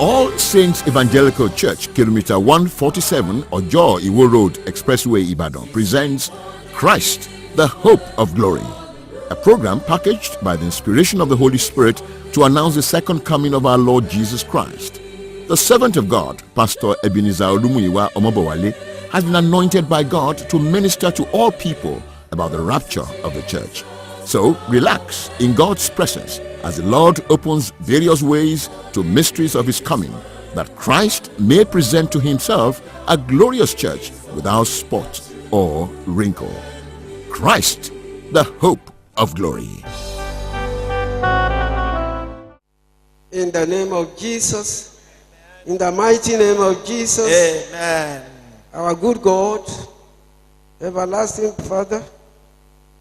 All Saints Evangelical Church, Kilometer 147, Ojo Iwo Road, Expressway, Ibadan, presents Christ, the Hope of Glory, a program packaged by the inspiration of the Holy Spirit to announce the second coming of our Lord Jesus Christ. The servant of God, Pastor Ebenezer Olumuyiwa Omobowale, has been anointed by God to minister to all people about the rapture of the church. So relax in God's presence as the Lord opens various ways to mysteries of his coming, that Christ may present to himself a glorious church without spot or wrinkle. Christ, the hope of glory. In the name of Jesus, in the mighty name of Jesus, Amen. our good God, everlasting Father,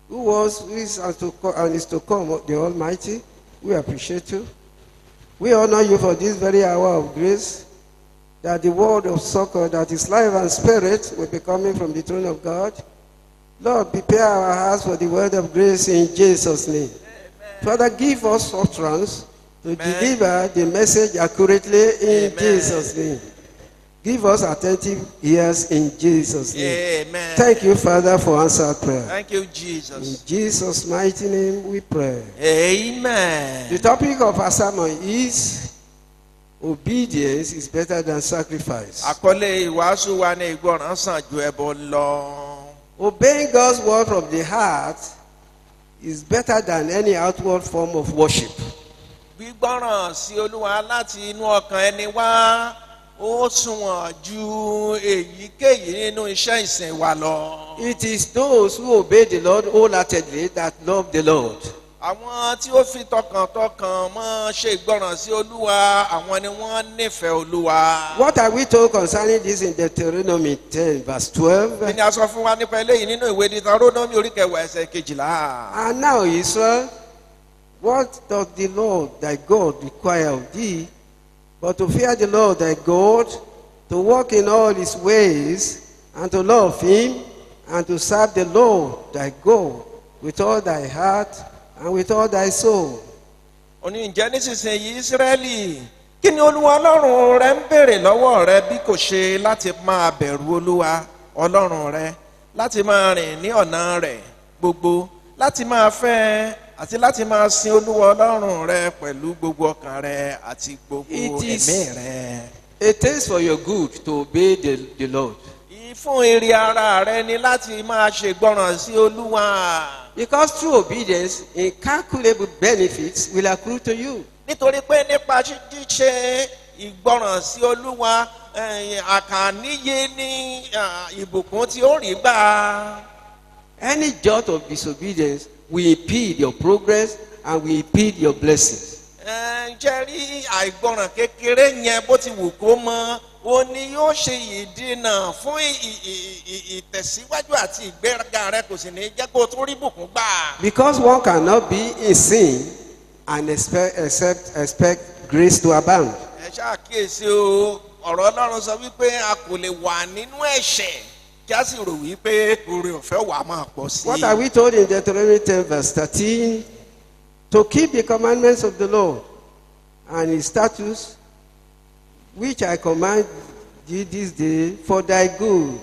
who was, who is, and is to come, the Almighty, we appreciate you. We honor you for this very hour of grace, that the word of succor, that is life and spirit, will be coming from the throne of God. Lord, prepare our hearts for the word of grace in Jesus' name. Amen. Father, give us utterance to deliver the message accurately in Jesus' name. Give us attentive ears in Jesus' name. Amen. Thank you, Father, for answered prayer. Thank you, Jesus. In Jesus' mighty name we pray. Amen. The topic of our sermon is obedience is better than sacrifice. Àkọlé ìwàásù wa ní ìgbọràn sàn ju ẹbọ lọ. Obeying God's word from the heart is better than any outward form of worship. Gbígbọ́ràn sí Olúwa láti inú ọkàn ẹni wá, ó sunwọ̀n ju èyíkéyìí nínú iṣẹ́ ìsìn wa lọ. It is those who obey the Lord wholeheartedly that love the Lord. Àwọn tí ó fi tọkàntọkàn mọ́ ṣe ìgbọràn sí Olúwa, àwọn ni wọ́n nífẹ̀ẹ́ Olúwa. What are we told concerning this in Deuteronomy 10 verse 12? Kí ni a sọ fún wa nípa eléyìí nínú ìwé Deuteronomy orí kẹwàá ẹsẹ̀ 12? And now, Israel, what does the Lord thy God require of thee, but to fear the Lord thy God, to walk in all his ways, and to love him, and to serve the Lord thy God with all thy heart and with all thy soul. Òní ǹjẹ́ nísinsìnyí Ísírẹ́lì, kí ni Olúwa Ọlọ́run rẹ ń béèrè lọ́wọ́ rẹ bí kò ṣe láti máa bẹ̀rù Olúwa Ọlọ́run rẹ, láti máa rìn ní ọ̀nà rẹ̀ gbogbo, láti máa fẹ́ àti láti máa sin Olúwa Ọlọ́run rẹ pẹ̀lú gbogbo ọkàn rẹ àti gbogbo ẹ̀mí rẹ. It is for your good to obey the Lord. Fún èrè ara rẹ ni láti máa ṣègbọràn sí Olúwa. Because through obedience, incalculable benefits will accrue to you. Nítorí pé nípa ṣíṣe ìgbọràn sí Olúwa, àkàníyé ní ìbùkún tí ó rí gbà. Any jot of disobedience will impede your progress and will impede your blessings. Jẹ́ rí àìgbọràn kékeré yẹn bó ti wù kó mọ́, ó ní yóò ṣe ìdènà fún ìtẹ̀síwájú àti ìgbéraga rẹ, kò sì ní jẹ́ kó tún rí bùkún gbà. Because one cannot be in sin and expect grace to abound. Ẹ ṣàkíyèsí o, ọ̀rọ̀ Ọlọ́run sọ wípé a kò lè wà nínú ẹ̀ṣẹ̀ kí a sì rò wípé oore ọ̀fẹ́ wà máa pọ̀ sí i. What are we told in Deuteronomy 10 verse 13? To keep the commandments of the Lord and his statutes, which I command thee this day for thy good.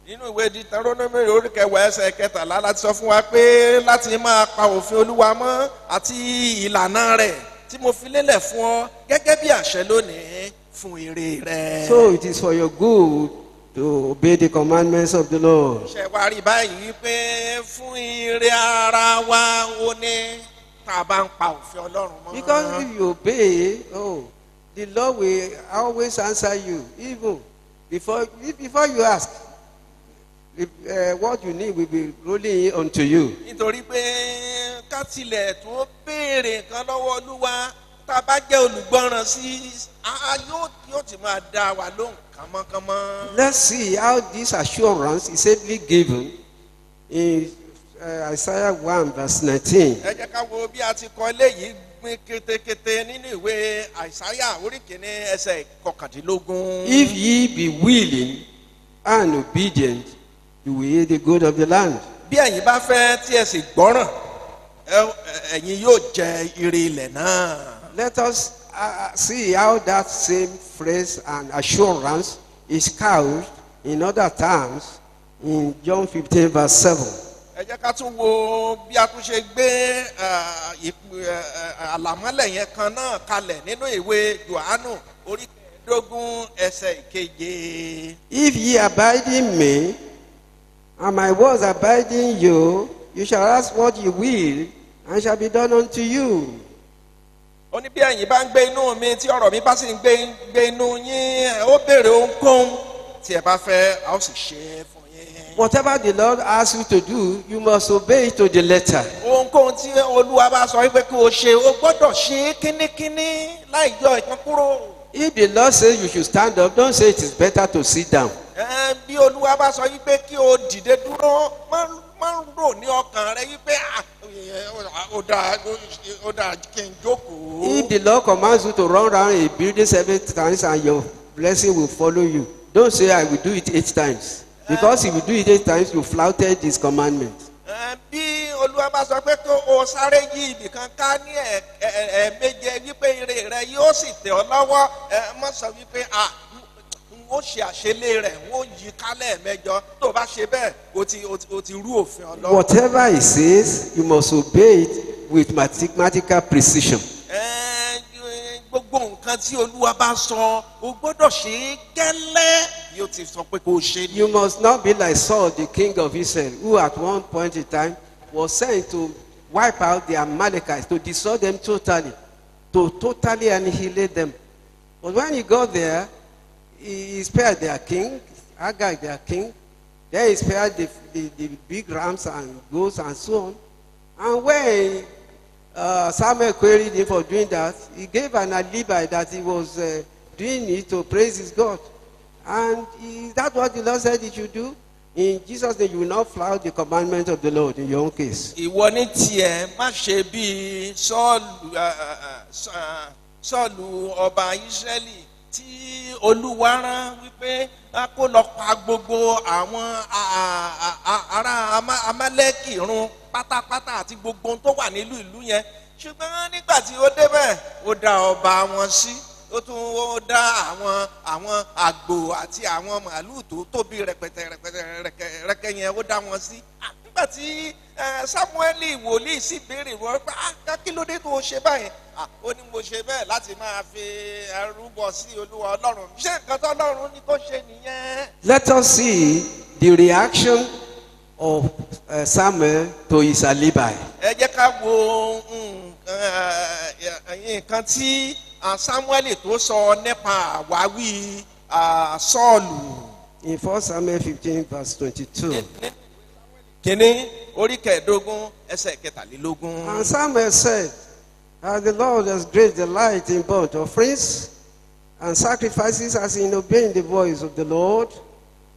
Nínú ìwé Deuteronomy orí kẹwàá ẹsẹ̀ 13 láti sọ fún wa pé láti máa pa òfin Olúwa mọ́ àti ìlànà rẹ̀ tí mo fi lélẹ̀ fún ọ gẹ́gẹ́ bí àṣẹ lónìí fún ire rẹ. So it is for your good to obey the commandments of the Lord. Ṣé wàá rí báyìí wípé fún ire ara wa ó ní tá a bá ń pa òfin Ọlọ́run mọ́. Because if you obey, the Lord will always answer you, even before you ask. What you need will be rolling in unto you. Nítorí pé ká tilẹ̀ tó béèrè nǹkan lọ́wọ́ Olúwa, tá a bá jẹ́ olùgbọ́ràn sí yóò ti máa dá wa lóhùn kánmọ́kánmọ́. Let's see how this assurance is safely given in Isaiah 1 verse 19. Ẹ jẹ́ ká wo bí a ti kọ eléyìí gbin kétékété nínú ìwé Àìsáyà orí kìíní ẹsẹ̀ 19. If ye be willing and obedient, you will eat the good of the land. Bí ẹ̀yin bá fẹ́ tí ẹ sì gbọ́ràn, ẹ̀yin yóò jẹ ire ilẹ̀ náà. Let us see how that same phrase and assurance is couched in other terms in John 15 verse 7. ẹ jẹ́ ká tún wo bí a tún ṣe gbé àlàmọ́lẹ̀ yẹn kan náà kalẹ̀ nínú ìwé Jòhánù orí kẹẹ̀ẹ́dógún ẹsẹ̀ ìkeje. If ye abide in me, and my words abide in you, you shall ask what you will, and shall be done unto you. Ó ní bí ẹ̀yin bá ń gbé inú mi tí ọ̀rọ̀ mi bá sì ń gbé inú yín ó béèrè ohunkóhun tí ẹ bá fẹ́ a ó sì ṣe é fún yín. Whatever the Lord asks you to do, you must obey it to the letter. Ohunkóhun tí Olúwa bá sọ wípé kí o ṣe o gbọ́dọ̀ ṣe é kínníkínní láì yọ ìkan kúrò. If the Lord says you should stand up, don't say it is better to sit down. Bí Olúwa bá sọ wípé kí o dìde dúró má ń rò ní ọkàn rẹ wípé ó dáa kí n jókòó. If the Lord commands you to run around a building 7 times and your blessing will follow you, don't say I will do it 8 times. Because if you do it 8 times, you flouted his commandment. Bí Olúwa bá sọ pé kí o sáré yí ibìkan ká ní ẹ̀ẹ̀méje wípé ire rẹ yóò sì tẹ̀ ọ́ lọ́wọ́ má sọ wípé ó ṣe àṣelé rẹ̀ ó yí kálẹ̀ mẹ́jọ tó o bá ṣe bẹ́ẹ̀ o ti rú òfin Ọlọ́run. Whatever he says, you must obey it with mathematical precision. Gbogbo nǹkan tí Olúwa bá sọ o gbọ́dọ̀ ṣe é gẹ́lẹ́ bí o ti sọ pé kò ṣe ni. You must not be like Saul, the king of Israel, who at one point in time was sent to wipe out the Amalekites, to destroy them totally, to totally annihilate them. But when he got there, he spared their king, Agag their king. Then he spared the big rams and goats and so on. And when Samuel queried him for doing that, he gave an alibi that he was doing it to praise his God. And that's what the Lord said he should do. In Jesus' name, you will not flout the commandment of the Lord in your own case. Ìwọ ní tiẹ̀ má ṣe bí Sọ́ọ̀lù ọba Ísírẹ́lì tí Olúwa rán wípé kó lọ pa gbogbo àwọn ará Amálẹ́kì run pátápátá àti gbogbo ohun tó wà nílùú ìlú yẹn. Ṣùgbọ́n nígbà tí ó débẹ̀ ó dá ọba wọn sí. Ó tún dá àwọn àgbò àti àwọn màálùú tó tóbi rẹpẹtẹ yẹn ó dá wọn sí. Nígbà tí Sámúẹ́lì wòlíì sì béèrè wọ́n pé kí ló dé tó ṣe báyìí. Ó ní mo ṣe bẹ́ẹ̀ láti máa fi rúbọ sí Olúwa Ọlọ́run. Ṣé nǹkan tó Ọlọ́run ní kó ṣe nìyẹn? Let us see the reaction of Samuel to his alibi. Ẹ jẹ́ ká wo nǹkan tí Samuel tó sọ nípa àwáwí Sọ́ọ̀lù. In 1 Samuel 15 verse 22. Kìíní orí kẹẹ̀ẹ́dógún ẹsẹ̀ kẹtàlélógún. And Samuel said, as the Lord has great delight in burnt offerings and sacrifices as in obeying the voice of the Lord,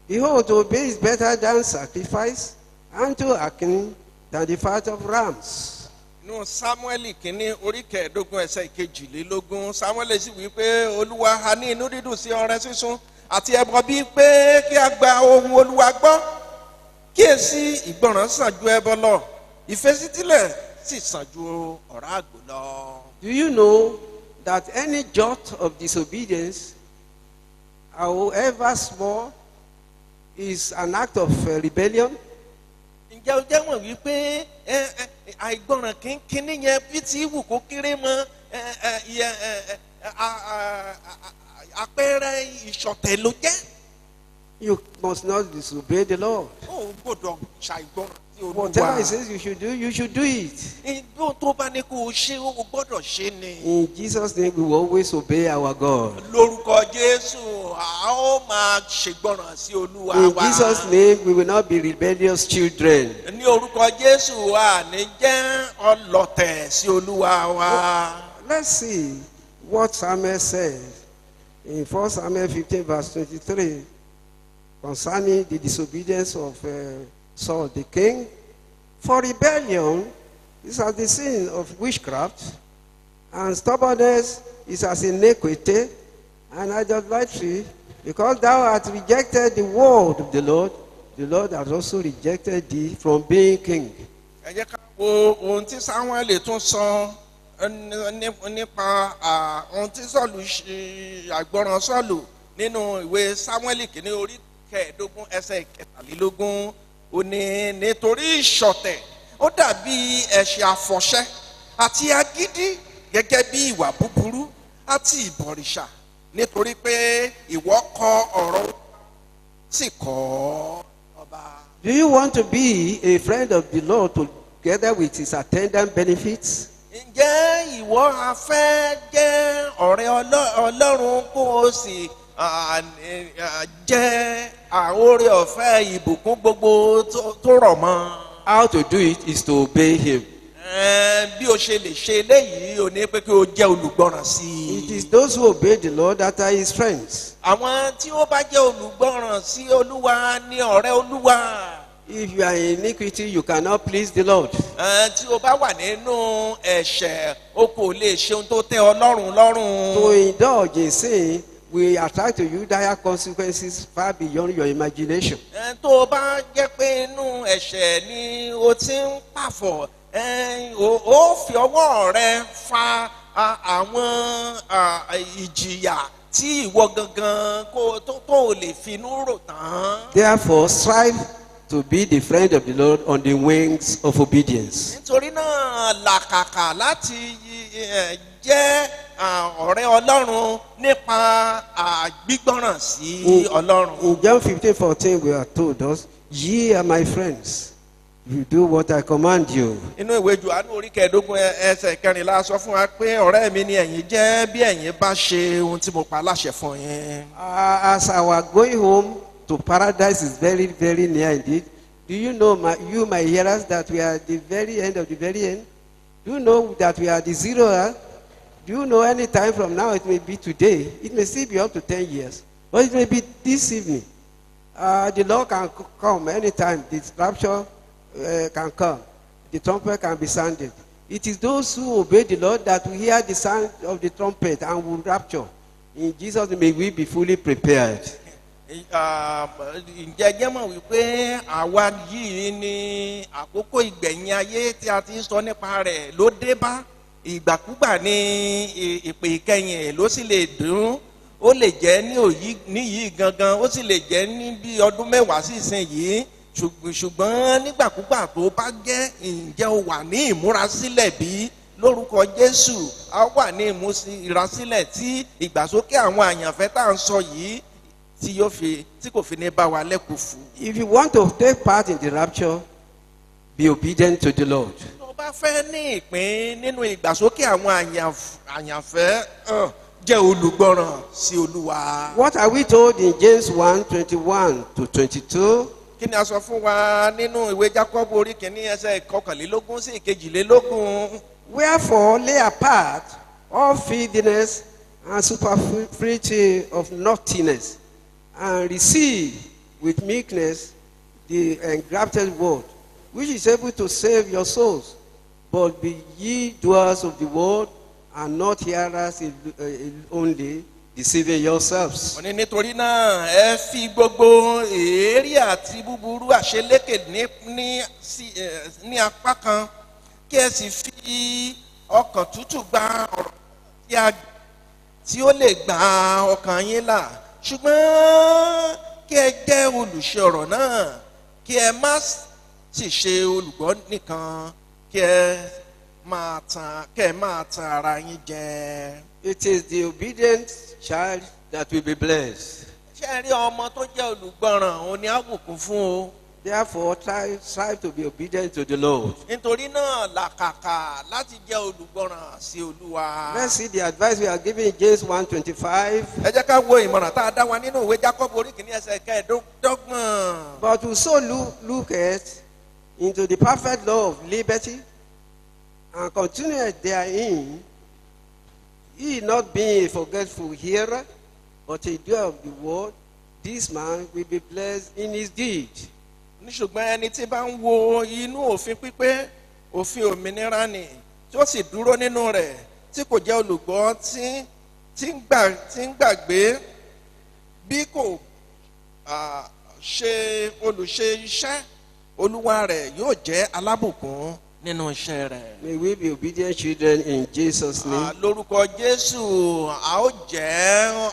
behold, to obey is better than sacrifice, and to hearken than the fat of rams. Nínú Sámúẹ́lì kìíní orí kẹẹ̀ẹ́dógún ẹsẹ̀ kejìlélógún, Sámúẹ́lì sì wí pé Olúwa a ní inú dídùn sí ọrẹ sísun àti ẹbọ bíi pé kí a gba ohùn Olúwa gbọ́. Kíyèsí ìgbọràn sàn ju ẹbọ lọ, ìfesítílẹ̀ sì sàn ju ọ̀rá àgbò lọ. Do you know that any jot of disobedience, however small, is an act of rebellion? Ǹjẹ́ o jẹ́ mọ̀ wípé àìgbọràn kínkínní yẹn bí tí wù kó kéré mọ́ àpẹẹrẹ ìṣọ̀tẹ̀ ló jẹ́? You must not disobey the Lord. Ó gbọ́dọ̀ ṣàìgbọràn sí Olúwa. Whatever he says you should do it. Ìgbó tó bá ní kó o ṣe o gbọ́dọ̀ ṣe ni. In Jesus' name, we will always obey our God. Lórúkọ Jésù a ó máa ṣègbọràn sí Olúwa wa. In Jesus' name, we will not be rebellious children. Ní orúkọ Jésù a ní jẹ́ ọlọ̀tẹ̀ sí Olúwa wa. Let's see what Samuel says in 1 Samuel 15 verse 23 concerning the disobedience of Saul the king. For rebellion is as the sin of witchcraft, and stubbornness is as iniquity, and idolatry, because thou hast rejected the word of the Lord has also rejected thee from being king. Ẹ jẹ́ ká wo ohun tí Sámúẹ́lì tún sọ nípa ohun tí sọ́ọ̀lù ṣe àgbọràn sọ́ọ̀lù nínú ìwé sámúẹ́lì kìíní orí kẹẹ̀ẹ́dógún ẹsẹ̀ kẹtàlélógún ó ní nítorí ìṣọ̀tẹ̀ ó dàbí ẹ̀ṣẹ̀ àfọ̀ṣẹ àti agídí gẹ́gẹ́ bí ìwà búburú àti ìbọ̀rìṣà nítorí pé ìwọ kọ ọ̀rọ̀ sì kọ́ ọba. Do you want to be a friend of the Lord together with his attendant benefits? Ǹjẹ́ ìwọ afẹ́ jẹ́ ọ̀rẹ́ Ọlọ́run kó o sì jẹ́ oore ọ̀fẹ́ ìbùkún gbogbo tó rọ̀ mọ́? How to do it is to obey him. Bí o ṣe lè ṣe eléyìí o ní pé kí o jẹ́ olùgbọ́ràn sí i. It is those who obey the Lord that are his friends. Àwọn tí ó bá jẹ́ olùgbọ́ràn sí Olúwa ní ọ̀rẹ́ Olúwa. If you are in iniquity, you cannot please the Lord. Tí o bá wà nínú ẹ̀ṣẹ̀ o kò lè ṣe ohun tó tẹ́ Ọlọ́run lọ́rùn. To indulge in sin will attract to you dire consequences far beyond your imagination. Tó o bá jẹ́ pé inú ẹ̀ṣẹ̀ ni o ti ń pàfọ̀ ó fi ọwọ́ rẹ fa àwọn ìjìyà tí ìwọ gangan tó lè finú rò tán. Therefore, strive to be the friend of the Lord on the wings of obedience. Nítorí náà làkàkà láti jẹ́ ọ̀rẹ́ Ọlọ́run nípa gbígbọ́ràn sí Ọlọ́run. In John 15:14, we are told us, "Ye are my friends, you do what I command you." Inú ìwé Jòhánù orí kẹẹ̀ẹ́dógún ẹsẹ̀ kẹrìnlá sọ fún wa pé ọ̀rẹ́ mi ni ẹ̀yin jẹ́ bí ẹ̀yin bá ṣe ohun tí mo pa láṣẹ fún yín. As our going home to paradise is very, very near indeed, do you know, my hearers, that we are at the very end of the very end? Do you know that we are at the zero hour? Do you know any time from now, it may be today, it may still be up to 10 years, but it may be this evening. The Lord can come anytime, the rapture can come, the trumpet can be sounded. It is those who obey the Lord that will hear the sound of the trumpet and will rapture. In Jesus' name, may we be fully prepared. Ǹjẹ́ jẹ́ mọ̀ wípé àwa yìí ní àkókò ìgbẹ̀yìn ayé tí a ti ń sọ nípa rẹ̀ ló dé bá ìgbàkúgbà ní ìpè ìkẹyìn ló sì lè dùn ó lè jẹ́ níyìí gangan ó sì lè jẹ́ ní bí ọdún mẹ́wàá sí ìsinyìí ṣùgbọ́n nígbàkúgbà tó bá jẹ́ ǹjẹ́ o wà ní ìmúrasílẹ̀ bí lórúkọ Jésù a wà ní ìmúrasílẹ̀ tí ìgbàsókè àwọn àyànfẹ́ tá à ń sọ yìí tí kò fi ní bá wa lẹ́kùn fún. If you want to take part in the rapture, be obedient to the Lord. Tó bá fẹ́ ní ìpín nínú ìgbàsókè àwọn àyànfẹ́ jẹ́ olùgbọ́ràn sí Olúwa. What are we told in James 1:21-22? Kí ni a sọ fún wa nínú ìwé Jákọ́bù orí kìíní ẹsẹ̀ ìkọkànlélógún sí ìkejìlélógún? Wherefore lay apart all filthiness and superfluity of naughtiness, and receive with meekness the engrafted word, which is able to save your souls. But be ye doers of the word, and not hearers only, deceiving yourselves. Wọ́n ní nítorí náà ẹ fi gbogbo èérí àti búburú àṣelékè ní apá kan kí ẹ sì fi ọkàn tútù gba ọ̀rọ̀ tí ó lè gba ọkàn yín là, ṣùgbọ́n kí ẹ jẹ́ olùṣe ọ̀rọ̀ náà kí ẹ má sì ṣe olùgbọ́ nìkan kí ẹ máa tan ara yín jẹ. It is the obedient child that will be blessed. Ṣé ẹ rí ọmọ tó jẹ́ olùgbọ́ràn òun ni á bùkún fún o. Therefore, strive to be obedient to the Lord. Nítorí náà làkàkà láti jẹ́ olùgbọ́ràn sí Olúwa. Let's see the advice we are giving in James 1:25. Ẹ jẹ́ ká wo ìmọ̀ràn tá a dá wa nínú ìwé Jákọ́bù orí kìíní ẹsẹ̀ kẹẹ̀ẹ́dọ́gbọ̀n. But whoso looketh into the perfect law of liberty and continueth therein, he not being a forgetful hearer, but a doer of the word, this man will be blessed in his deed. Ní ṣùgbọ́n ẹni tí bá ń wo inú òfin pípé òfin òmìnira ni tí ó sì dúró nínú rẹ̀ tí kò jẹ́ olùgbọ́ tí ń gbàgbé bí kò ṣe olùṣe iṣẹ́ Olúwa rẹ̀ yóò jẹ́ alábùkún nínú iṣẹ́ rẹ̀. May we be obedient children in Jesus' name. Lórúkọ Jésù a ó jẹ́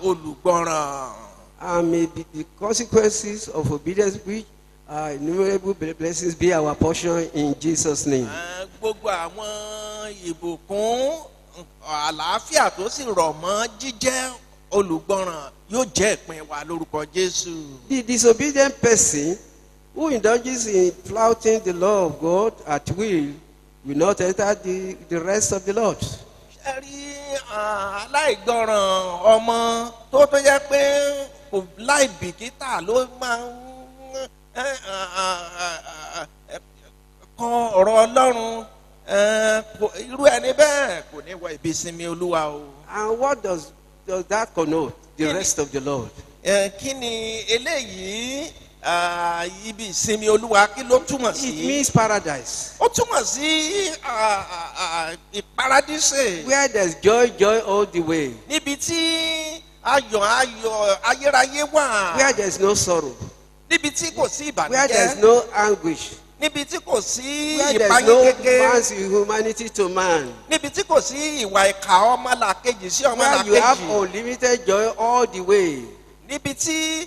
olùgbọ́ràn. And may the consequences of obedience, which are innumerable blessings, be our portion in Jesus' name. Gbogbo àwọn ìbùkún àlàáfíà tó sì rọ̀ mọ́ jíjẹ́ olùgbọ́ràn yóò jẹ́ ìpín wa lórúkọ Jésù. The disobedient person who indulges in flouting the law of God at will not enter the rest of the Lord. Ṣé rí aláìgbọràn ọmọ tó yẹ pé kò láì bìkítà ló máa ń kan ọ̀rọ̀ Ọlọ́run, irú ẹni bẹ́ẹ̀ kò ní wọ ibi ìsinmi Olúwa o. And what does that connote? The rest of the Lord. Kí ni eléyìí ibi ìsinmi Olúwa kí ló túmọ̀ sí? It means paradise. Ó túmọ̀ sí ìparadíṣe. Where there's joy all the way. Níbi tí ayọ̀ ayérayé wà. Where there's no sorrow. Níbi tí kò sí ìbànújẹ́. Where there's no anguish. Níbi tí kò sí Where there's ìpayín no kékeré. man's humanity to man. Níbi tí kò sí ìwà ìkà ọmọlàkejì sí Where you have ọmọlàkejì. unlimited joy all the way. Níbi tí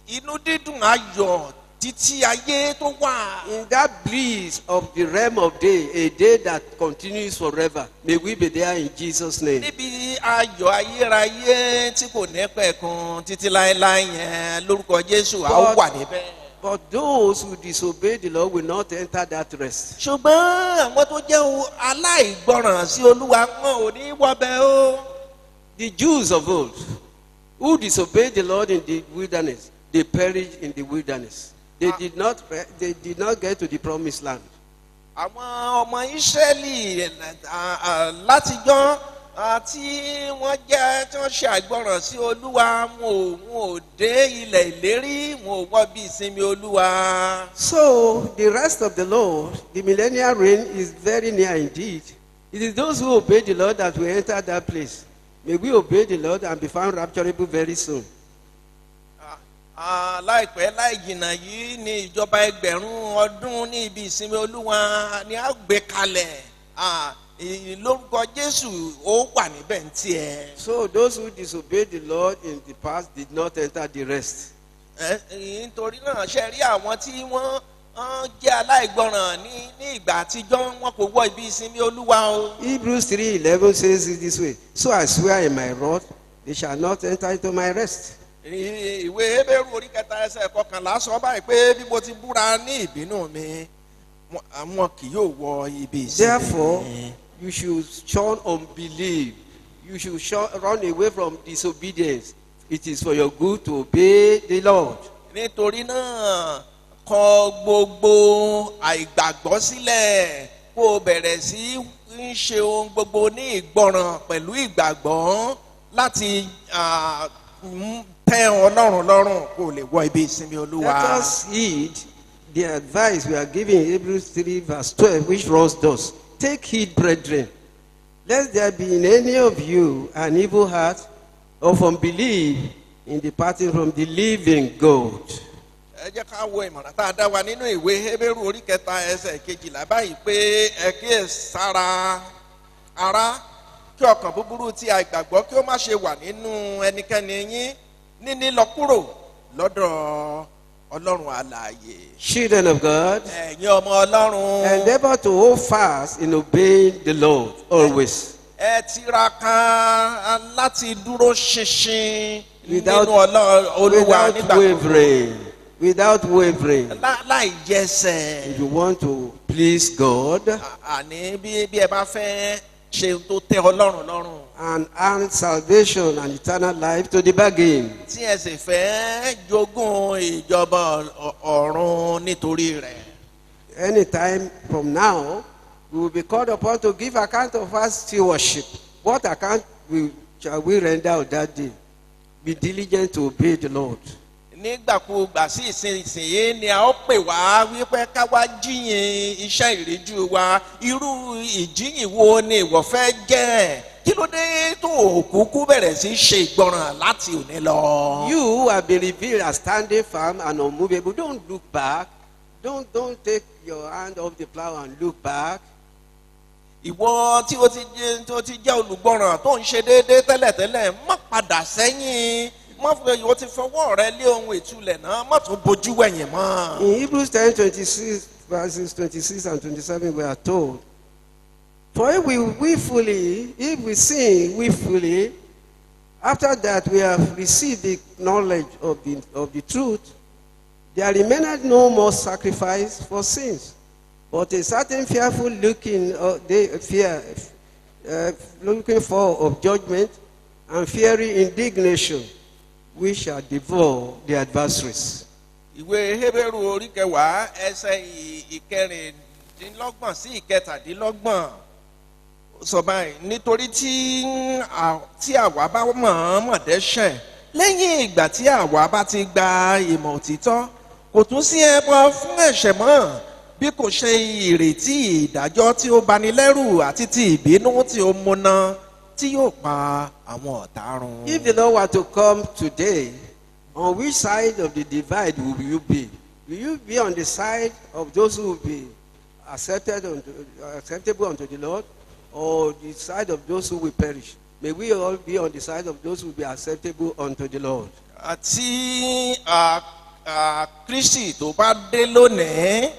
inú dídùn ayọ̀ títí ayé tó wà. In that bliss of the realm of day, a day that continues forever, may we be there in Jesus' name. Níbi ayọ̀ ayérayé tí kò ní pẹ̀kun títí láéláé yẹn lórúkọ Jésù a ó wà níbẹ̀. But those who disobey the Lord will not enter that rest. Ṣùgbọ́n àwọn tó jẹ́ aláìgbọràn sí Olúwa wọn ò ní wọbẹ̀ o. The Jews of old, who disobeyed the Lord in the wilderness, they perished in the wilderness. They did not get to the promised land. Àwọn ọmọ Ísírẹ́lì látijọ́ tí wọ́n ṣe àìgbọràn sí Olúwa wọn ò dé ilẹ̀ ìlérí, wọn ò wọ bí ìsinmi Olúwa. So the rest of the Lord, the millennial reign, is very near indeed. It is those who obey the Lord that will enter that place. May we obey the Lord and be found rapturable very soon. Láìpẹ́ láì jìnnà yìí ni ìjọba ẹgbẹ̀rún ọdún ní ibi ìsinmi Olúwa ni a gbé kalẹ̀. Lórúkọ Jésù ó wà níbẹ̀ ń tiẹ̀. So those who disobeyed the Lord in the past did not enter the rest. Nítorí náà ṣe rí àwọn tí wọ́n jẹ́ aláìgbọràn ní ìgbà àtijọ́ wọn kò wọ ibi ìsinmi Olúwa o. Hebrews 3:11 says it this way. So I swear in my wrath, they shall not enter into my rest. Ìwé Hébérù orí kẹta ẹsẹ̀ kọkànlá sọ báyìí pé bí mo ti búra ní ìbínú mi wọn kì yóò wọ ibi ìsinmi. Therefore, you should shun unbelief. You should run away from disobedience. It is for your good to obey the Lord. Nítorí náà kọ gbogbo àìgbàgbọ́ sílẹ̀ kó o bẹ̀rẹ̀ sí ń ṣe ohun gbogbo ní ìgbọràn pẹ̀lú ìgbàgbọ́ láti tẹ́ Ọlọ́run lọ́rùn kó o lè wọ ibi ìsinmi Olúwa. Let us heed the advice we are giving in Hebrews 3:12, which runs thus. Take heed, brethren, lest there be in any of you an evil heart of unbelief in departing from the living God. Ẹ jẹ́ ká wo ìmọ̀ràn tá a dá wa nínú ìwé Hébérù orí kẹta ẹsẹ̀ kejìlá báyìí pé ẹ kíyèsára ará kí ọkàn búburú tí àìgbàgbọ́ kí ó má ṣe wà nínú ẹnikẹ́ni yín níní lọ kúrò lọ́dọ̀ Ọlọ́run alààyè. Children of God, Ẹ̀yin ọmọ Ọlọ́run. endeavor to hold fast in obeying the Lord always. Ẹ tiraka láti dúró ṣinṣin Without- nínú Olúwa Without nígbà wavering. Without wavering. láì yẹsẹ̀. If you want to please God Àní bí ẹ bá fẹ́ ṣe tó tẹ́ Ọlọ́run lọ́rùn. and earn salvation and eternal life to the bargain, Tí ẹ sì fẹ́ jogún ìjọba ọ̀run nítorí rẹ̀. anytime from now, we will be called upon to give account of our stewardship. What account shall we render on that day? Be diligent to obey the Lord. Nígbàkúgbà sí ìsinsìnyí ni a ó pè wá wípé ká wá jíyìn iṣẹ́ ìríjú wa. Irú ìjíyìn wo ni ìwọ fẹ́ jẹ́? Kí ló dé tó òkúkú bẹ̀rẹ̀ sí ṣe ìgbọràn láti òní lọ? You who have been revealed as standing firm and unmovable, don't look back. Don't take your hand off the plow and look back. ìwọ tí o ti jẹ́ olùgbọ́ràn tó ń ṣe déédéé tẹ́lẹ̀tẹ́lẹ̀ má padà sẹ́yìn má fi ìwọ ti fọwọ́ rẹ lé ohun ìtúlẹ̀ náà má tún bojú wẹ̀yìn mọ́. In Hebrews 10:26, verses 26 and 27, we are told, for if we sin willfully, after that we have received the knowledge of the truth, there remaineth no more sacrifice for sins, but a certain fearful looking for of judgment and fiery indignation, which shall devour the adversaries. ìwé Hébérù orí kẹwàá ẹsẹ̀ ìkẹrìndínlọ́gbọ̀n sí ìkẹtàdínlọ́gbọ̀n sọ báyìí nítorí tí àwa bá mọ̀ dẹ́ṣẹ̀ lẹ́yìn ìgbà tí àwa bá ti gba ìmọ̀ òtítọ́ kò tún sí ẹbọ fún ẹ̀ṣẹ̀ mọ́ bí kò ṣe ìrètí ìdájọ́ tí ó bani lẹ́rù àti ti ìbínú tí ó múná tí yóò pa àwọn ọ̀tá run. If the Lord were to come today, on which side of the divide will you be? Will you be on the side of those who will be acceptable unto the Lord, or the side of those who will perish? May we all be on the side of those who will be acceptable unto the Lord. àti Kristi tó bá dé lónìí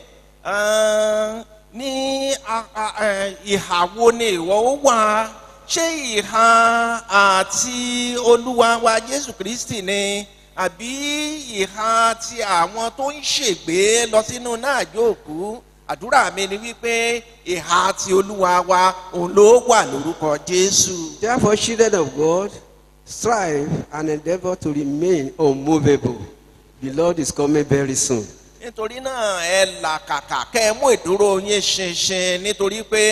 ní ìhà wo ni ìwọ ó wà? ṣé ìhà àti Olúwa wa Jésù Kristi ni àbí ìhà ti àwọn tó ń ṣègbé lọ sínú náà jókòó? àdúrà mi ni wípé ìhà ti Olúwa wa òun ló wà lórúkọ Jésù. Therefore, children of God, strive and endeavor to remain unmovable. The Lord is coming very soon. nítorí náà ẹ làkàkà kẹ́ ẹ mú ìdúró yín ṣinṣin nítorí pé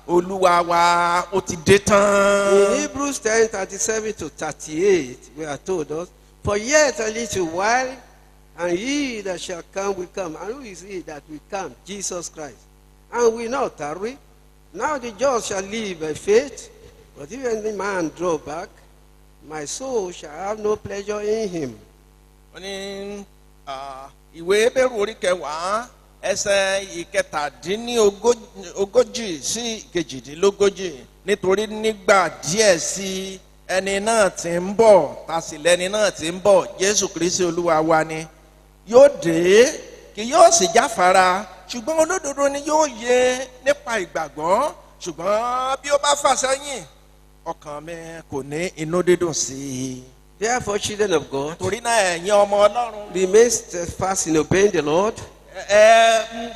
Olúwa wa ó ti dé tán. In Hebrews 10:37 to 38, we are told us, for yet a little while, and he that shall come will come. And who is he that will come? Jesus Christ. And will not tarry. Now the just shall live by faith. But if any man draw back, my soul shall have no pleasure in him. wọ́n ní ìwé Hébérù orí kẹwàá ẹsẹ̀ ìkẹtàdínlógójì sí ìkejìdínlógójì nítorí nígbà díẹ̀ sí ẹni náà tí ń bọ̀ tàṣìlẹ́ni náà tí ń bọ̀ Jésù Kristi Olúwa wa ni yóò dé kì yóò sì jáfara ṣùgbọ́n olódodo ni yóò yè nípa ìgbàgbọ́ ṣùgbọ́n bí ó bá fà sẹ́yìn ọkàn mi kò ní inú dídùn sí i. Therefore, children of God, torí náà ẹ̀yin ọmọ Ọlọ́run remain steadfast in obeying the Lord,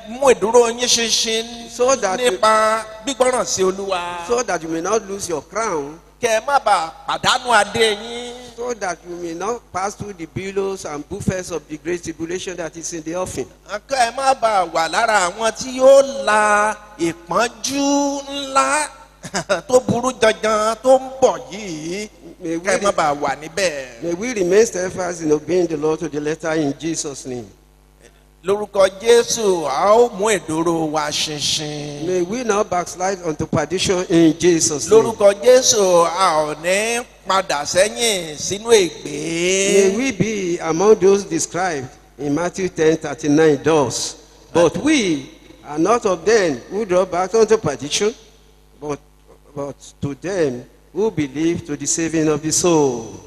mú ìdúró yín ṣinṣin So that nípa gbígbọ́ràn sí Olúwa so that you may not lose your crown, kẹ́ ẹ má bàa pàdánù adé yín. so that you may not pass through the billows and buffets of the great tribulation that is in the offing. kẹ́ ẹ má bàa wà lára àwọn tí yóò la ìpọ́njú ńlá tó burú janjan tó ń bọ̀ yìí kẹ́ ẹ má bàa wà níbẹ̀. May we remain steadfast in obeying the Lord to the letter in Jesus' name. lórúkọ Jésù a ó mú ìdúró wa ṣinṣin. May we not backslide unto perdition in Jesus' name. lórúkọ Jésù a ò ní padà sẹ́yìn sínú ègbé. May we be among those described in Matthew 10:39 thus. But we are not of them who draw back unto perdition, but to them who believe to the saving of the soul.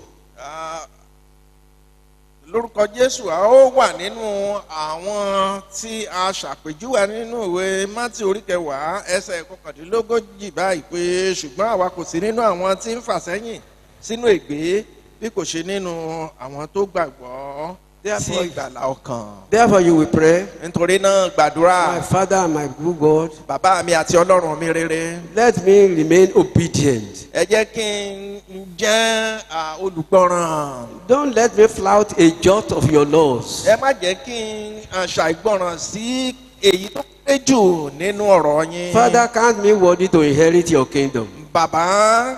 lórúkọ Jésù a ó wà nínú àwọn tí a ṣàpèjúwe nínú ìwé Mátì orí kẹwàá ẹsẹ̀ kọkàndínlógójì báyìí pé ṣùgbọ́n àwa kò sí nínú àwọn tí ń fà sẹ́yìn sínú ègbé bí kò ṣe nínú àwọn tó gbàgbọ́ sí ìgbàlà ọkàn. Therefore you will pray, nítorí náà gbàdúrà. my Father and my good God, bàbá mi àti Ọlọ́run mi rere. let me remain obedient. ẹ jẹ́ kí n jẹ́ olùgbọ́ràn. Don't let me flout a jot of your laws. ẹ má jẹ́ kí n ṣàìgbọràn sí èyí tó kéré jù nínú ọ̀rọ̀ yín. Father, count me worthy to inherit your kingdom. bàbá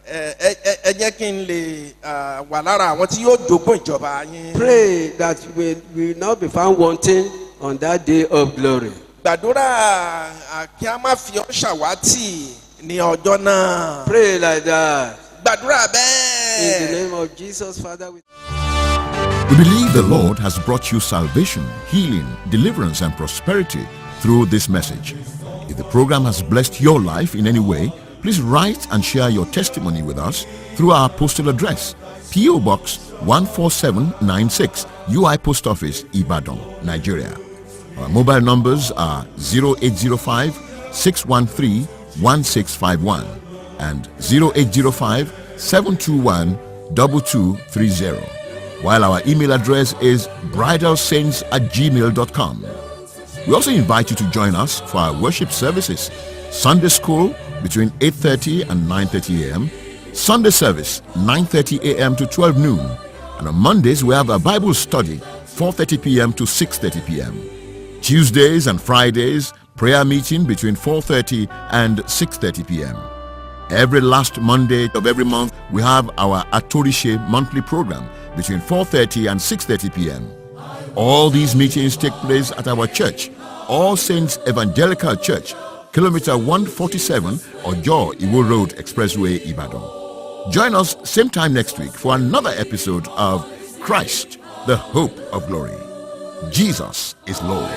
ẹ jẹ́ kí n lè wà lára àwọn tí yóò jogún ìjọba yín. Pray that we will not be found wanting on that day of glory. gbàdúrà kí a má fi ọ́ ṣàwátì ní ọjọ́ náà. Pray like that. gbàdúrà bẹ́ẹ̀. In the name of Jesus, Father, we We believe the Lord has brought you salvation, healing, deliverance, and prosperity through this message. If the program has blessed your life in any way, please write and share your testimony with us through our postal address, P.O. Box 14796, UI Post Office, Ibadan, Nigeria. Our mobile numbers are 0805 613 1651 and 0805 721 2230. While our email address is bridalsaints@gmail.com. We also invite you to join us for our worship services. Sunday school between 8:30 and 9:30 a.m. Sunday service 9:30 a.m. to 12 noon. And on Mondays we have a Bible study 4:30 p.m. to 6:30 p.m. Tuesdays and Fridays prayer meeting between 4:30 and 6:30 p.m. Every last Monday of every month we have our Atorishe monthly program between 4:30 and 6:30 p.m. All these meetings take place at our church, All Saints Evangelical Church, Kilometer 147, Ojo Iwo Road Expressway, Ibadan. Join us same time next week for another episode of Christ, the Hope of Glory. Jesus is Lord.